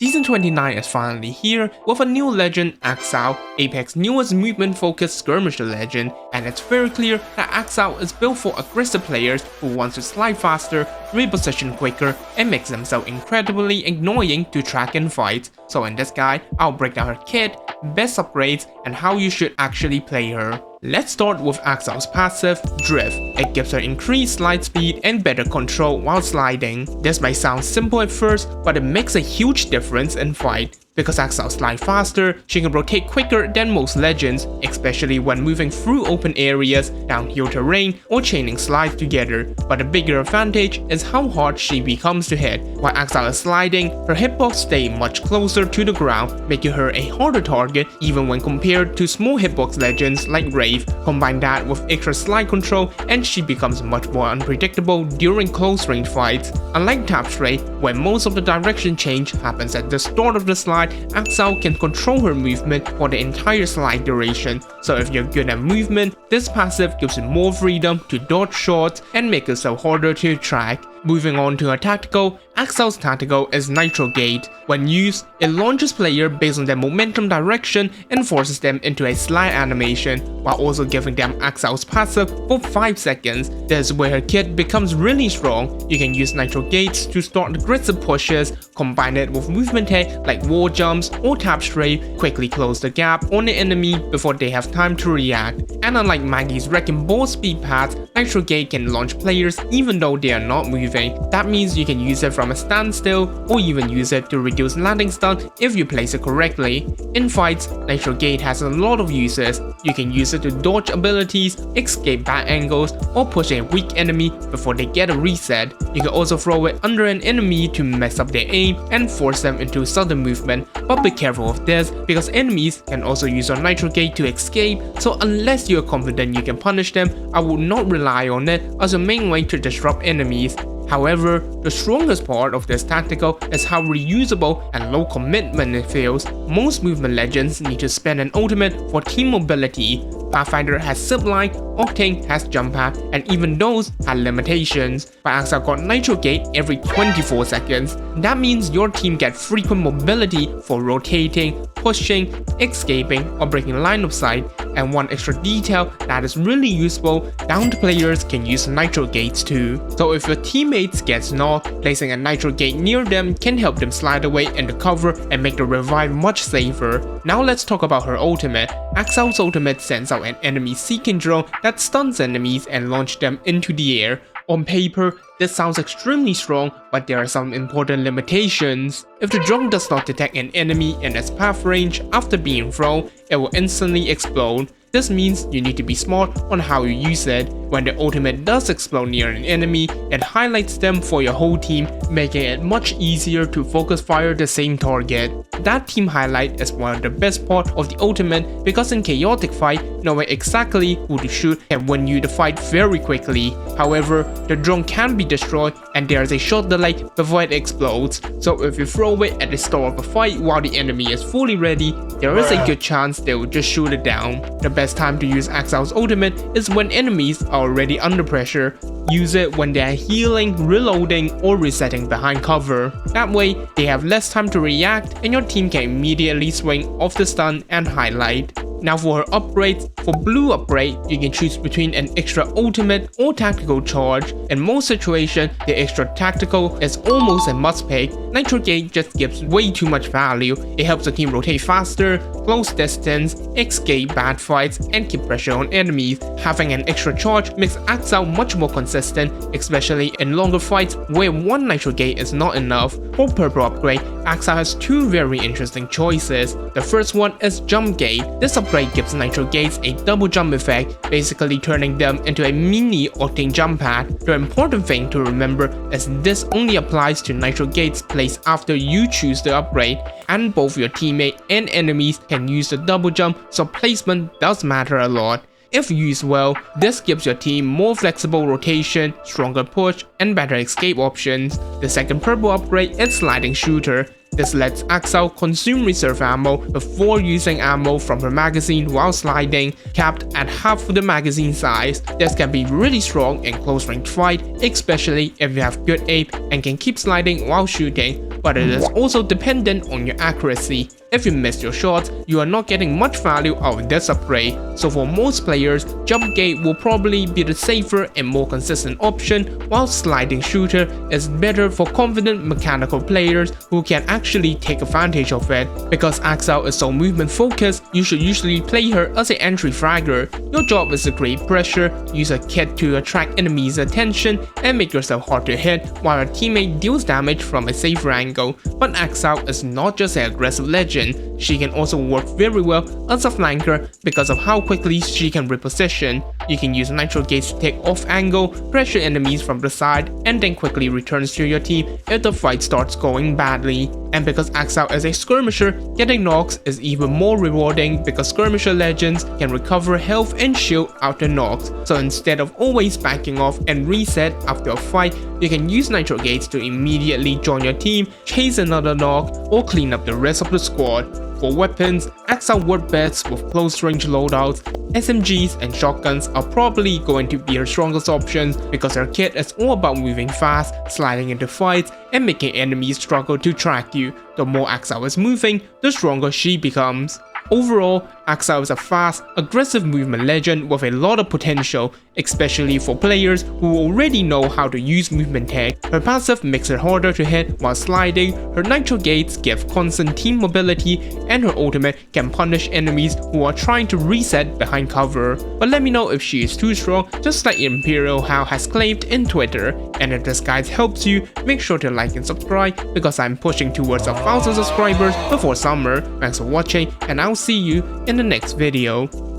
Season 29 is finally here with a new legend, Exile, Apex's newest movement-focused skirmisher legend, and it's very clear that Exile is built for aggressive players who want to slide faster, reposition quicker, and makes themselves incredibly annoying to track in fights. So in this guide, I'll break down her kit, best upgrades, and how you should actually play her. Let's start with Exile's passive, Drift. It gives her increased slide speed and better control while sliding. This might sound simple at first, but it makes a huge difference in fight. Because Exile slides faster, she can rotate quicker than most legends, especially when moving through open areas, downhill terrain, or chaining slides together. But the bigger advantage is how hard she becomes to hit. While Exile is sliding, her hitbox stays much closer to the ground, making her a harder target even when compared to small hitbox legends like Rave. Combine that with extra slide control and she becomes much more unpredictable during close range fights. Unlike Tap Straight, where most of the direction change happens at the start of the slide, Exile can control her movement for the entire slide duration. So if you're good at movement, this passive gives you more freedom to dodge shots and make yourself harder to track. Moving on to her tactical, Exile's tactical is Nitro Gate. When used, it launches players based on their momentum direction and forces them into a slide animation, while also giving them Exile's passive for 5 seconds. This is where her kit becomes really strong. You can use Nitro Gates to start aggressive pushes, combine it with movement tech like wall jumps or tap straight, quickly close the gap on the enemy before they have time to react. And unlike Maggie's Wrecking Ball speed pads, Nitro Gate can launch players even though they are not moving. That means you can use it from a standstill or even use it to reduce landing stun if you place it correctly. In fights, Nitro Gate has a lot of uses. You can use it to dodge abilities, escape bad angles, or push a weak enemy before they get a reset. You can also throw it under an enemy to mess up their aim and force them into sudden movement, but be careful of this because enemies can also use your Nitro Gate to escape, so unless you are confident you can punish them, I would not rely on it as a main way to disrupt enemies. However, the strongest part of this tactical is how reusable and low commitment it feels. Most movement legends need to spend an ultimate for team mobility. Pathfinder has zipline, Octane has jump pad, and even those had limitations. But Exile got Nitro Gate every 24 seconds. That means your team gets frequent mobility for rotating, pushing, escaping, or breaking line of sight. And one extra detail that is really useful, downed players can use Nitro Gates too. So if your teammates get knocked, placing a Nitro Gate near them can help them slide away into cover and make the revive much safer. Now let's talk about her ultimate. Exile's ultimate sends out an enemy seeking drone that stuns enemies and launches them into the air. On paper, this sounds extremely strong, but there are some important limitations. If the drone does not detect an enemy in its path range after being thrown, it will instantly explode. This means you need to be smart on how you use it. When the ultimate does explode near an enemy, it highlights them for your whole team, making it much easier to focus fire the same target. That team highlight is one of the best parts of the ultimate because in chaotic fight, knowing exactly who to shoot can win you the fight very quickly. However, the drone can be destroyed and there is a short delay before it explodes. So if you throw it at the start of a fight while the enemy is fully ready, there is a good chance they will just shoot it down. The best time to use Exile's ultimate is when enemies are already under pressure. Use it when they are healing, reloading, or resetting behind cover. That way, they have less time to react and your team can immediately swing off the stun and highlight. Now for her upgrades, for blue upgrade, you can choose between an extra ultimate or tactical charge. In most situations, the extra tactical is almost a must pick. Nitro Gate just gives way too much value. It helps the team rotate faster, close distance, escape bad fights, and keep pressure on enemies. Having an extra charge makes Exile much more consistent, especially in longer fights where one Nitro Gate is not enough. For purple upgrade, Exile has two very interesting choices. The first one is Jump Gate. This upgrade gives Nitro Gates a double jump effect, basically turning them into a mini Octane jump pad. The important thing to remember is this only applies to Nitro Gates placed after you choose the upgrade, and both your teammate and enemies can use the double jump, so placement does matter a lot. If used well, this gives your team more flexible rotation, stronger push, and better escape options. The second purple upgrade is Sliding Shooter. This lets Exile consume reserve ammo before using ammo from her magazine while sliding, capped at half of the magazine size. This can be really strong in close range fight, especially if you have good aim and can keep sliding while shooting. but it is also dependent on your accuracy. If you miss your shots, you are not getting much value out of this upgrade, so for most players, Jump Gate will probably be the safer and more consistent option, while Sliding Shooter is better for confident mechanical players who can actually take advantage of it. Because Axel is so movement focused, you should usually play her as an entry fragger. Your job is to create pressure, use a kit to attract enemies' attention, and make yourself hard to hit while a teammate deals damage from a safer angle. But Axel is not just an aggressive legend. She can also work very well as a flanker because of how quickly she can reposition. You can use Nitro Gates to take off angle, pressure enemies from the side, and then quickly returns to your team if the fight starts going badly. And because Axel is a skirmisher, getting knocks is even more rewarding because skirmisher legends can recover health and shield after knocks. So instead of always backing off and reset after a fight, you can use Nitro Gates to immediately join your team, chase another knock, or clean up the rest of the squad. For weapons, Axel works best with close range loadouts. SMGs and shotguns are probably going to be her strongest options because her kit is all about moving fast, sliding into fights, and making enemies struggle to track you. The more Axel is moving, the stronger she becomes. Overall, Axel is a fast, aggressive movement legend with a lot of potential, especially for players who already know how to use movement tech. Her passive makes her harder to hit while sliding, her Nitro Gates give constant team mobility, and her ultimate can punish enemies who are trying to reset behind cover. But let me know if she is too strong, just like Imperial How has claimed in Twitter. And if this guide helps you, make sure to like and subscribe because I'm pushing towards 1,000 subscribers before summer. Thanks for watching, and I'll see you in the next video.